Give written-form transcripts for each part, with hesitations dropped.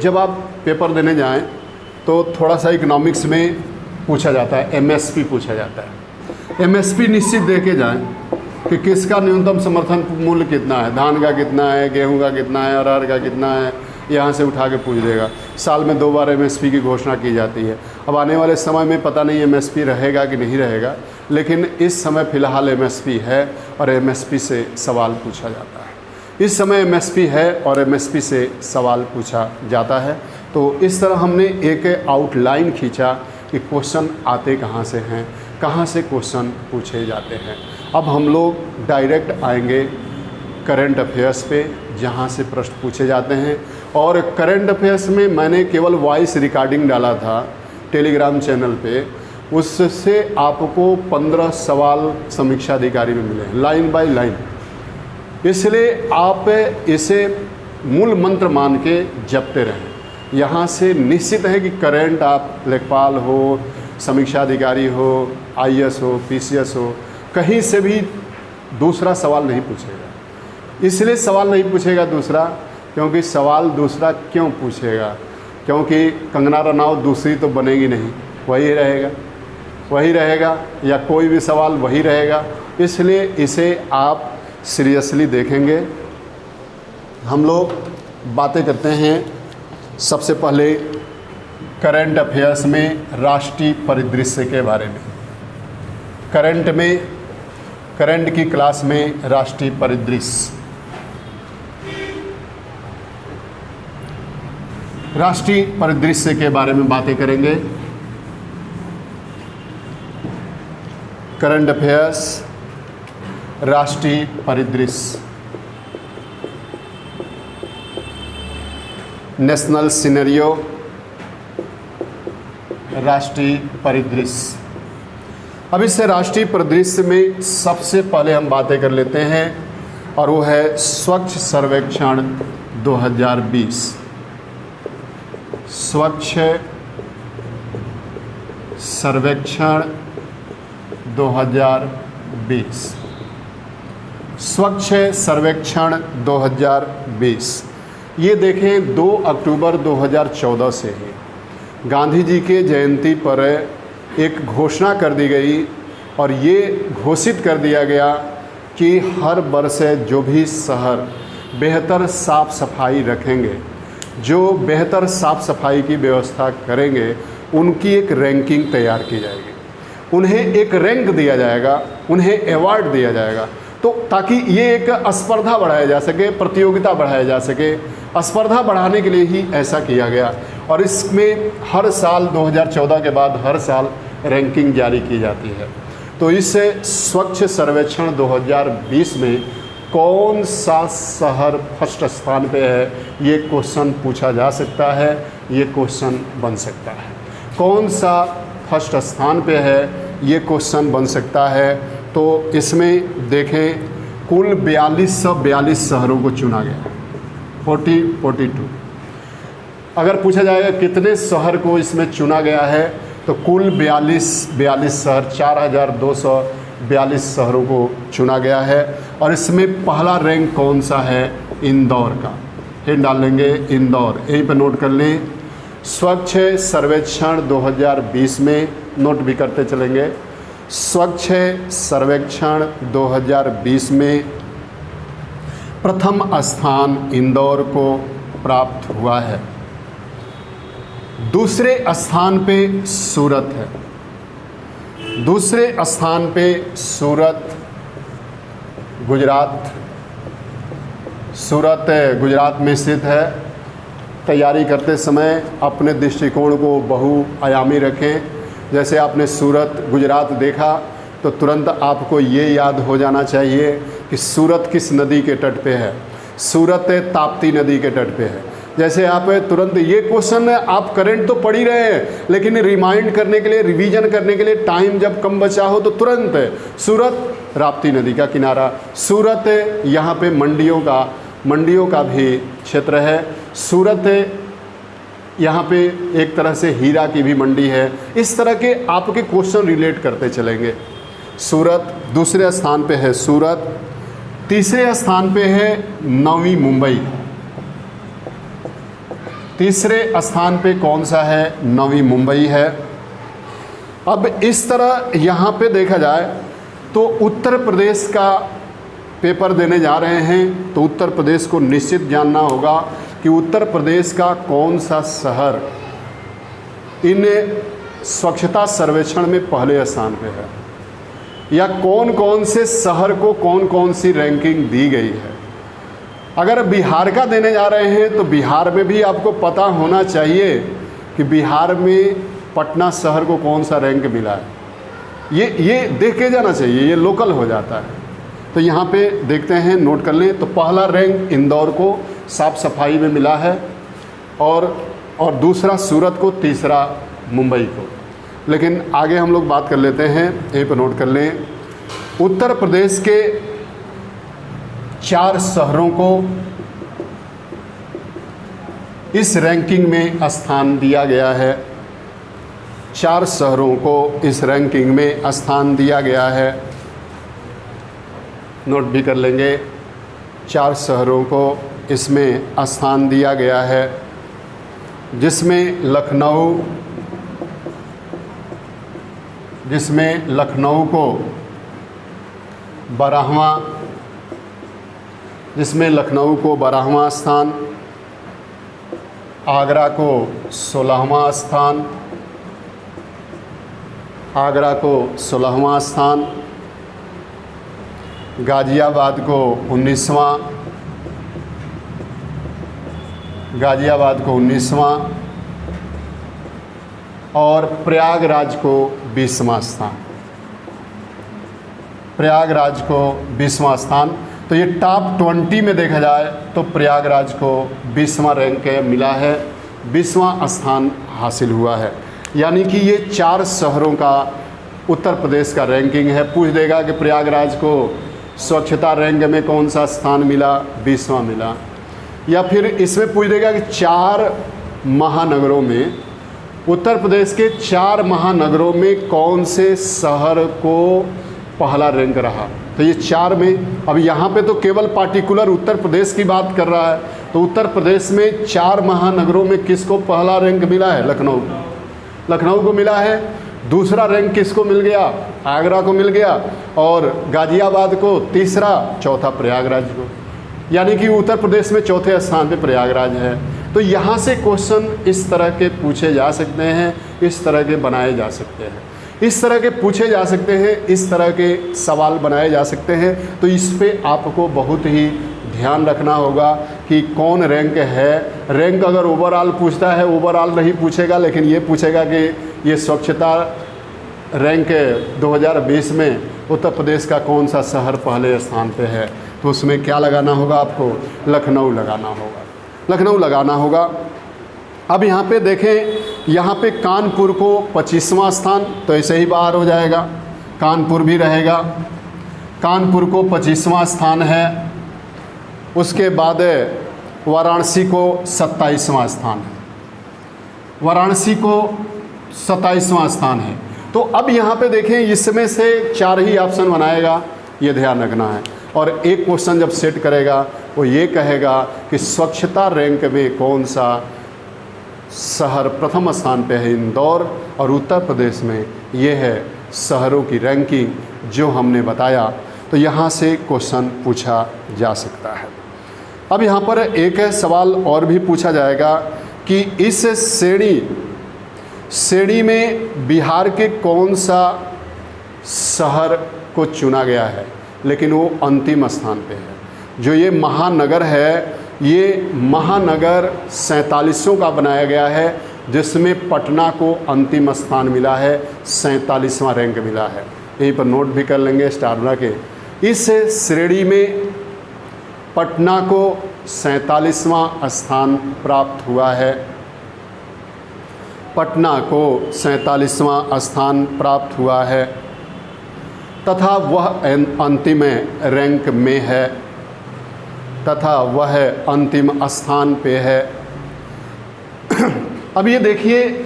जब आप पेपर देने जाएं तो थोड़ा सा इकोनॉमिक्स में पूछा जाता है, एमएसपी पूछा जाता है। एमएसपी निश्चित दे के जाएँ कि किसका न्यूनतम समर्थन मूल्य कितना है, धान का कितना है, गेहूं का कितना है, अरहर का कितना है, यहाँ से उठा के पूछ देगा। साल में 2 बार एमएसपी की घोषणा की जाती है। अब आने वाले समय में पता नहीं एमएसपी रहेगा कि नहीं रहेगा, लेकिन इस समय फ़िलहाल एमएसपी है और एमएसपी से सवाल पूछा जाता है। इस समय एमएसपी है और एमएसपी से सवाल पूछा जाता है। तो इस तरह हमने एक आउटलाइन खींचा कि क्वेश्चन आते कहाँ से हैं, कहाँ से क्वेश्चन पूछे जाते हैं। अब हम लोग डायरेक्ट आएंगे करंट अफेयर्स पे, जहाँ से प्रश्न पूछे जाते हैं। और करंट अफेयर्स में मैंने केवल वॉइस रिकॉर्डिंग डाला था टेलीग्राम चैनल पे, उससे आपको 15 सवाल समीक्षा अधिकारी में मिले हैं, लाइन बाय लाइन। इसलिए आप इसे मूल मंत्र मान के जपते रहें। यहाँ से निश्चित है कि करंट आप लेखपाल हो, समीक्षा अधिकारी हो, आईएएस हो, पीसीएस हो, कहीं से भी दूसरा सवाल नहीं पूछेगा। इसलिए सवाल नहीं पूछेगा दूसरा, क्योंकि सवाल दूसरा क्यों पूछेगा, क्योंकि कंगना रनावत दूसरी तो बनेगी नहीं, वही रहेगा या कोई भी सवाल वही रहेगा। इसलिए इसे आप सीरियसली देखेंगे। हम लोग बातें करते हैं सबसे पहले करंट अफेयर्स में राष्ट्रीय परिदृश्य के बारे में। करंट की क्लास में राष्ट्रीय परिदृश्य, राष्ट्रीय परिदृश्य के बारे में बातें करेंगे। करंट अफेयर्स, राष्ट्रीय परिदृश्य, नेशनल सिनेरियो, राष्ट्रीय परिदृश्य। अब इस राष्ट्रीय परिदृश्य में सबसे पहले हम बातें कर लेते हैं और वो है स्वच्छ सर्वेक्षण 2020। स्वच्छ सर्वेक्षण 2020, स्वच्छ सर्वेक्षण 2020। ये देखें 2 अक्टूबर 2014 से ही गांधी जी के जयंती पर एक घोषणा कर दी गई और ये घोषित कर दिया गया कि हर वर्ष जो भी शहर बेहतर साफ़ सफाई रखेंगे, जो बेहतर साफ़ सफाई की व्यवस्था करेंगे, उनकी एक रैंकिंग तैयार की जाएगी, उन्हें एक रैंक दिया जाएगा, उन्हें अवार्ड दिया जाएगा। तो ताकि ये एक स्पर्धा बढ़ाया जा सके, प्रतियोगिता बढ़ाया जा सके, स्पर्धा बढ़ाने के लिए ही ऐसा किया गया। और इसमें हर साल 2014 के बाद हर साल रैंकिंग जारी की जाती है। तो इस स्वच्छ सर्वेक्षण 2020 में कौन सा शहर फर्स्ट स्थान पे है, ये क्वेश्चन पूछा जा सकता है, ये क्वेश्चन बन सकता है। कौन सा फर्स्ट स्थान पे है, ये क्वेश्चन बन सकता है। तो इसमें देखें कुल 4242 शहरों को चुना गया, 42। अगर पूछा जाएगा कितने शहर को इसमें चुना गया है, तो कुल 42 शहर, 4242 शहरों को चुना गया है। और इसमें पहला रैंक कौन सा है, इंदौर का। हिंट डाल लेंगे इंदौर, यहीं पर नोट कर लें। स्वच्छ सर्वेक्षण 2020 में नोट भी करते चलेंगे। स्वच्छ सर्वेक्षण 2020 में प्रथम स्थान इंदौर को प्राप्त हुआ है। दूसरे स्थान पे सूरत है, दूसरे स्थान पे सूरत गुजरात, सूरत गुजरात में स्थित है। तैयारी करते समय अपने दृष्टिकोण को बहुआयामी रखें। जैसे आपने सूरत गुजरात देखा तो तुरंत आपको ये याद हो जाना चाहिए कि सूरत किस नदी के तट पे है। सूरत ताप्ती नदी के तट पे है। जैसे आप तुरंत ये क्वेश्चन आप करंट तो पढ़ ही रहे हैं, लेकिन रिमाइंड करने के लिए, रिवीजन करने के लिए टाइम जब कम बचा हो तो तुरंत सूरत राप्ती नदी का किनारा, सूरत यहाँ पे मंडियों का भी क्षेत्र है। सूरत यहाँ पे एक तरह से हीरा की भी मंडी है। इस तरह के आपके क्वेश्चन रिलेट करते चलेंगे। सूरत दूसरे स्थान पे है सूरत, तीसरे स्थान पे है नवी मुंबई, तीसरे स्थान पे कौन सा है? नवी मुंबई है। अब इस तरह यहाँ पे देखा जाए तो उत्तर प्रदेश का पेपर देने जा रहे हैं तो उत्तर प्रदेश को निश्चित जानना होगा कि उत्तर प्रदेश का कौन सा शहर इन स्वच्छता सर्वेक्षण में पहले स्थान पे है, या कौन कौन से शहर को कौन कौन सी रैंकिंग दी गई है। अगर बिहार का देने जा रहे हैं तो बिहार में भी आपको पता होना चाहिए कि बिहार में पटना शहर को कौन सा रैंक मिला है। ये देख के जाना चाहिए, ये लोकल हो जाता है। तो यहाँ पे देखते हैं, नोट कर लें। तो पहला रैंक इंदौर को साफ़ सफाई में मिला है और दूसरा सूरत को, तीसरा मुंबई को। लेकिन आगे हम लोग बात कर लेते हैं, यहीं पर नोट कर लें। उत्तर प्रदेश के 4 शहरों को इस रैंकिंग में स्थान दिया गया है। 4 शहरों को इस रैंकिंग में स्थान दिया गया है, नोट भी कर लेंगे। 4 शहरों को इसमें स्थान दिया गया है, जिसमें लखनऊ को 12वां स्थान, आगरा को 16वां स्थान, गाज़ियाबाद को 19वां और प्रयागराज को 20वां स्थान। तो ये टॉप 20 में देखा जाए तो प्रयागराज को 20वां रैंक मिला है, 20वां स्थान हासिल हुआ है। यानी कि ये 4 शहरों का उत्तर प्रदेश का रैंकिंग है। पूछ देगा कि प्रयागराज को स्वच्छता रैंक में कौन सा स्थान मिला? 20वां मिला। या फिर इसमें पूछ देगा कि 4 महानगरों में, उत्तर प्रदेश के 4 महानगरों में कौन से शहर को पहला रैंक रहा? तो ये 4 में, अब यहाँ पे तो केवल पार्टिकुलर उत्तर प्रदेश की बात कर रहा है। तो उत्तर प्रदेश में 4 महानगरों में किसको पहला रैंक मिला है? लखनऊ को मिला है। दूसरा रैंक किसको मिल गया? आगरा को मिल गया। और गाज़ियाबाद को तीसरा, चौथा प्रयागराज को। यानी कि उत्तर प्रदेश में चौथे स्थान पे प्रयागराज है। तो यहाँ से क्वेश्चन इस तरह के पूछे जा सकते हैं, इस तरह के बनाए जा सकते हैं, इस तरह के पूछे जा सकते हैं, इस तरह के सवाल बनाए जा सकते हैं। तो इस पे आपको बहुत ही ध्यान रखना होगा कि कौन रैंक है। रैंक अगर ओवरऑल पूछता है, ओवरऑल नहीं पूछेगा, लेकिन ये पूछेगा कि ये स्वच्छता रैंक 2020 में उत्तर प्रदेश का कौन सा शहर पहले स्थान पे है, तो उसमें क्या लगाना होगा आपको? लखनऊ लगाना होगा। अब यहाँ पे देखें, यहाँ पे कानपुर को 25वां स्थान, तो ऐसे ही बाहर हो जाएगा, कानपुर भी रहेगा। कानपुर को 25वां स्थान है। उसके बाद वाराणसी को 27वां स्थान है। तो अब यहाँ पे देखें, इसमें से 4 ही ऑप्शन बनाएगा, ये ध्यान रखना है। और एक क्वेश्चन जब सेट करेगा वो ये कहेगा कि स्वच्छता रैंक में कौन सा शहर प्रथम स्थान पे है? इंदौर। और उत्तर प्रदेश में ये है शहरों की रैंकिंग जो हमने बताया। तो यहाँ से क्वेश्चन पूछा जा सकता है। अब यहाँ पर एक सवाल और भी पूछा जाएगा कि इस श्रेणी में बिहार के कौन सा शहर को चुना गया है, लेकिन वो अंतिम स्थान पे है। जो ये महानगर है, ये महानगर 47 का बनाया गया है, जिसमें पटना को अंतिम स्थान मिला है, 47वां रैंक मिला है। यहीं पर नोट भी कर लेंगे स्टार बना के। इस श्रेणी में पटना को 47वां स्थान प्राप्त हुआ है। पटना को 47वां स्थान प्राप्त हुआ है तथा वह अंतिम रैंक में है, तथा वह अंतिम स्थान पे है। अब ये देखिए,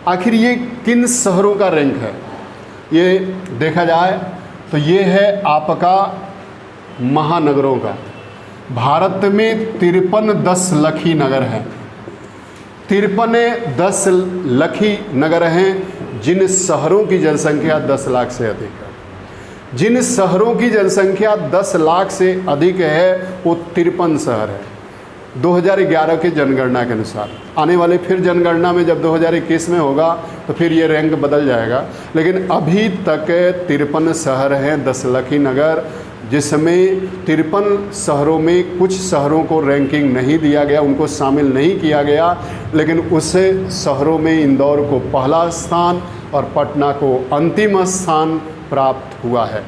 आखिर ये किन शहरों का रैंक है? ये देखा जाए तो ये है आपका महानगरों का। भारत में 53 दशलखी नगर हैं। 10 लखी नगर हैं जिन शहरों की जनसंख्या 10 लाख से अधिक है। जिन शहरों की जनसंख्या 10 लाख से अधिक है वो 53 शहर है 2011 के जनगणना के अनुसार। आने वाले फिर जनगणना में जब 2021 में होगा तो फिर ये रैंक बदल जाएगा, लेकिन अभी तक 53 शहर हैं 10 लखी नगर, जिसमें 53 शहरों में कुछ शहरों को रैंकिंग नहीं दिया गया, उनको शामिल नहीं किया गया, लेकिन उस शहरों में इंदौर को पहला स्थान और पटना को अंतिम स्थान प्राप्त हुआ है।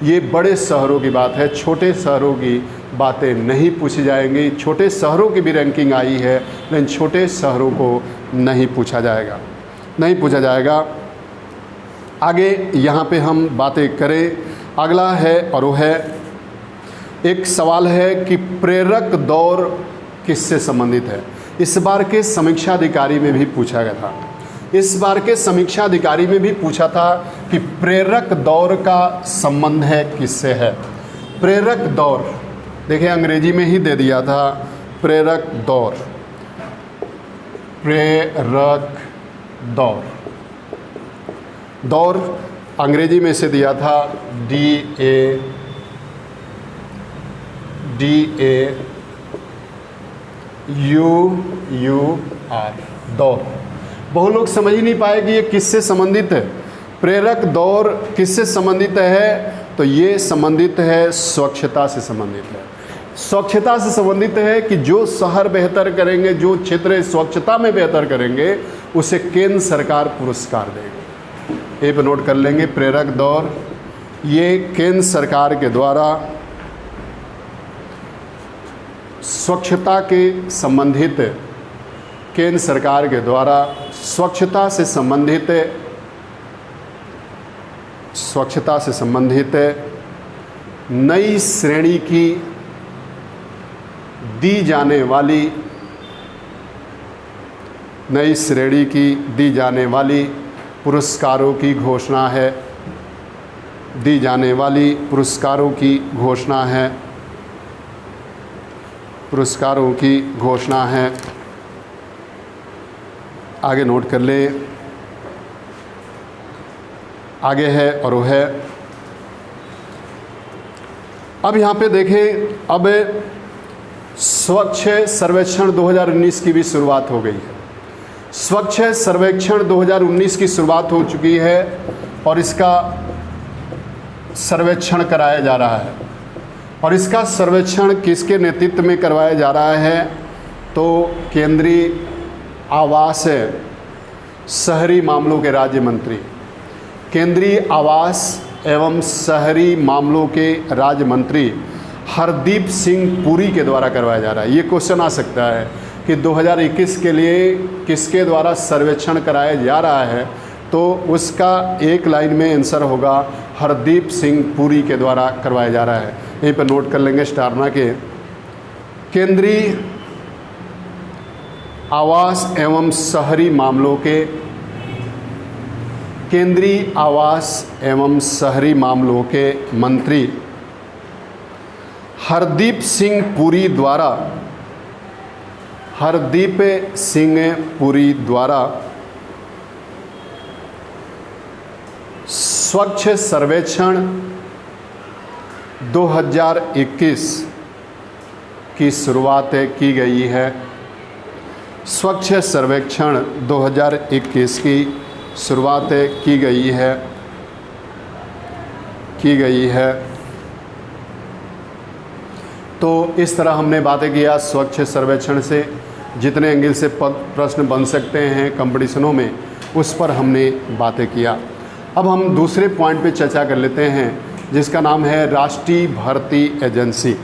ये बड़े शहरों की बात है, छोटे शहरों की बातें नहीं पूछी जाएंगी। छोटे शहरों की भी रैंकिंग आई है, लेकिन छोटे शहरों को नहीं पूछा जाएगा। आगे यहाँ पे हम बातें करें, अगला है और वो है, एक सवाल है कि प्रेरक दौर किससे संबंधित है। इस बार के समीक्षा अधिकारी में भी पूछा गया था, इस बार के समीक्षा अधिकारी में भी पूछा था कि प्रेरक दौर का संबंध है किससे है। प्रेरक दौर देखिए अंग्रेजी में ही दे दिया था, प्रेरक दौर, प्रेरक दौर, दौर अंग्रेजी में से दिया था DAUR, दौर। बहुत लोग समझ ही नहीं पाए कि ये किससे संबंधित है। प्रेरक दौर किससे संबंधित है, तो ये संबंधित है स्वच्छता से संबंधित है। स्वच्छता से संबंधित है कि जो शहर बेहतर करेंगे, जो क्षेत्र स्वच्छता में बेहतर करेंगे, उसे केंद्र सरकार पुरस्कार देगी। ये पे नोट कर लेंगे, प्रेरक दौर ये केंद्र सरकार के द्वारा स्वच्छता के संबंधित, केंद्र सरकार के द्वारा स्वच्छता से संबंधित नई श्रेणी की दी जाने वाली पुरस्कारों की घोषणा है, दी जाने वाली पुरस्कारों की घोषणा है। आगे नोट कर ले, आगे है और वो है, अब यहाँ पे देखें, अब स्वच्छ सर्वेक्षण 2019 की भी शुरुआत हो गई है। स्वच्छ सर्वेक्षण 2019 की शुरुआत हो चुकी है और इसका सर्वेक्षण कराया जा रहा है। और इसका सर्वेक्षण किसके नेतृत्व में करवाया जा रहा है, तो केंद्रीय आवास शहरी मामलों के राज्य मंत्री, केंद्रीय आवास एवं शहरी मामलों के राज्य मंत्री हरदीप सिंह पुरी के द्वारा करवाया जा रहा है। ये क्वेश्चन आ सकता है कि 2021 के लिए किसके द्वारा सर्वेक्षण कराया जा रहा है, तो उसका एक लाइन में आंसर होगा हरदीप सिंह पुरी के द्वारा करवाया जा रहा है। यहीं पर नोट कर लेंगे स्टारना के, केंद्रीय आवास एवं शहरी मामलों के, केंद्रीय आवास एवं शहरी मामलों के मंत्री हरदीप सिंह पुरी द्वारा स्वच्छ सर्वेक्षण 2021 की शुरुआत की गई है। स्वच्छ सर्वेक्षण 2021 की शुरुआत की गई है। तो इस तरह हमने बातें किया स्वच्छ सर्वेक्षण से, जितने एंगल से प्रश्न बन सकते हैं कंपटीशनों में, उस पर हमने बातें किया। अब हम दूसरे पॉइंट पे चर्चा कर लेते हैं, जिसका नाम है राष्ट्रीय भर्ती एजेंसी।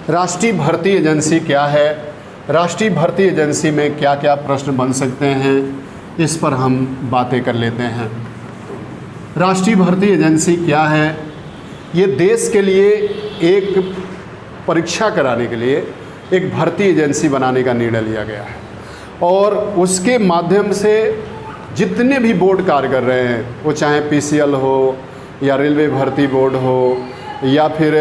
राष्ट्रीय भर्ती एजेंसी क्या है, राष्ट्रीय भर्ती एजेंसी में क्या क्या प्रश्न बन सकते हैं, इस पर हम बातें कर लेते हैं। राष्ट्रीय भर्ती एजेंसी क्या है, ये देश के लिए एक परीक्षा कराने के लिए एक भर्ती एजेंसी बनाने का निर्णय लिया गया है, और उसके माध्यम से जितने भी बोर्ड कार्य कर रहे हैं, वो चाहे PCL हो या रेलवे भर्ती बोर्ड हो या फिर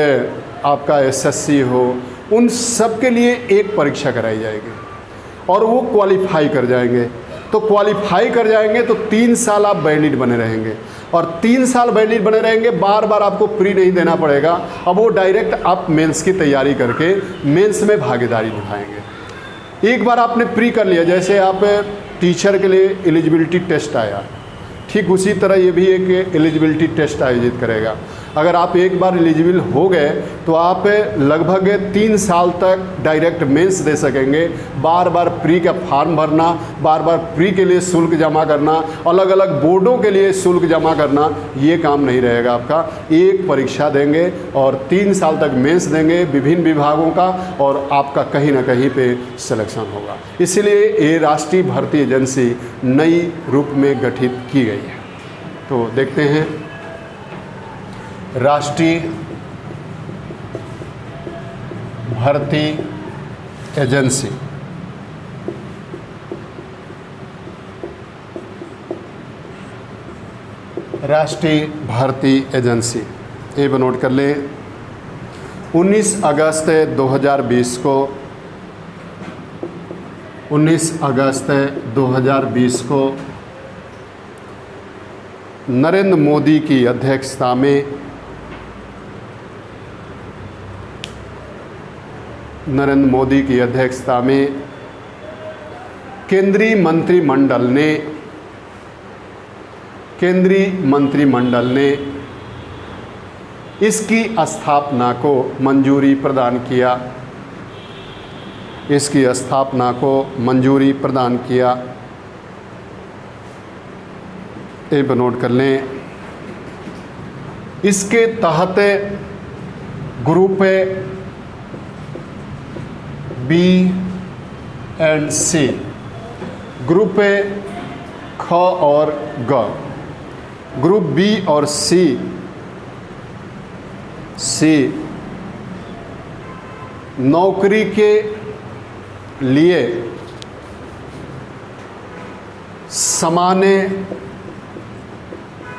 आपका SSC हो, उन सब के लिए एक परीक्षा कराई जाएगी। और वो क्वालिफाई कर जाएंगे। तो क्वालिफाई कर जाएंगे तो 3 साल आप वैलिड बने रहेंगे, और 3 साल वैलिड बने रहेंगे, बार बार आपको प्री नहीं देना पड़ेगा। अब वो डायरेक्ट आप मेंस की तैयारी करके मेंस में भागीदारी निभाएंगे। एक बार आपने प्री कर लिया, जैसे आप टीचर के लिए एलिजिबिलिटी टेस्ट आया, ठीक उसी तरह ये भी एक एलिजिबिलिटी टेस्ट आयोजित करेगा। अगर आप एक बार एलिजिबल हो गए तो आप लगभग 3 साल तक डायरेक्ट मेंस दे सकेंगे। बार बार प्री का फॉर्म भरना, बार बार प्री के लिए शुल्क जमा करना, अलग अलग बोर्डों के लिए शुल्क जमा करना, ये काम नहीं रहेगा आपका। एक परीक्षा देंगे और 3 साल तक मेंस देंगे विभिन्न विभागों का, और आपका कहीं ना कहीं पे सिलेक्शन होगा। इसलिए ये राष्ट्रीय भर्ती एजेंसी नई रूप में गठित की गई है। तो देखते हैं राष्ट्रीय भर्ती एजेंसी। राष्ट्रीय भर्ती एजेंसी, ये भी नोट कर ले। 19 अगस्त 2020 को 19 अगस्त 2020 को नरेंद्र मोदी की अध्यक्षता में केंद्रीय मंत्रिमंडल ने इसकी स्थापना को मंजूरी प्रदान किया। ये नोट कर लें। इसके तहत group B and C, group ख और ग, ग्रुप बी और सी नौकरी के लिए सामान्य